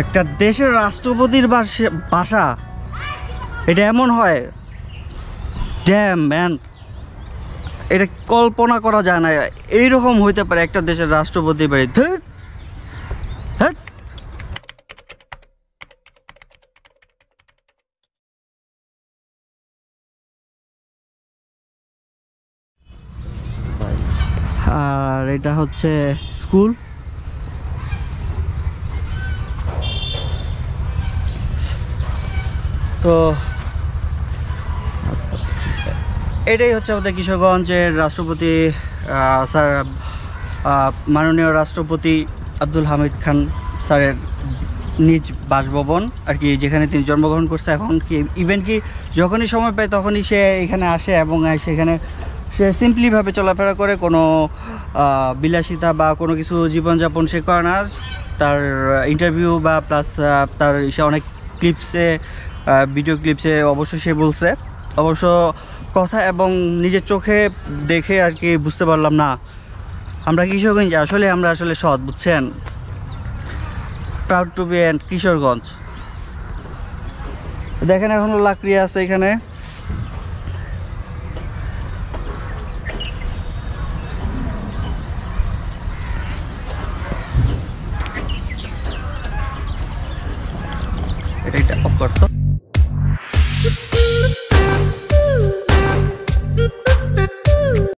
একটা দেশের রাষ্ট্রপতির বাসা এটা এমন হয়, ড্যাম ম্যান, এটা কল্পনা করা যায় না এইরকম হইতে পারে একটা দেশের রাষ্ট্রপতির বাড়ি। ধ্যাৎ, ধ্যাৎ। আর এটা হচ্ছে স্কুল। তো এটাই হচ্ছে আমাদের কিশোরগঞ্জের রাষ্ট্রপতি স্যার, মাননীয় রাষ্ট্রপতি আব্দুল হামিদ খান স্যারের নিজ বাসভবন আর কি, যেখানে তিনি জন্মগ্রহণ করছে। এখন কি ইভেন কি যখনই সময় পায় তখনই সে এখানে আসে এবং সেখানে সে সিম্পলিভাবে চলাফেরা করে, কোনো বিলাসিতা বা কোনো কিছু জীবনযাপন সে করে না। তার ইন্টারভিউ বা প্লাস তার সে অনেক ক্লিপসে, ভিডিও ক্লিপসে অবশ্যই সে বলছে, অবশ্য কথা এবং নিজের চোখে দেখে আর কি বুঝতে পারলাম না আমরা কিশোরগঞ্জ আমরা আসলে সৎ, বুঝছেন। Proud to be and Kishoreganj. দেখেন এখনো লাকড়ি আছে এখানে। এটা অফ করতো।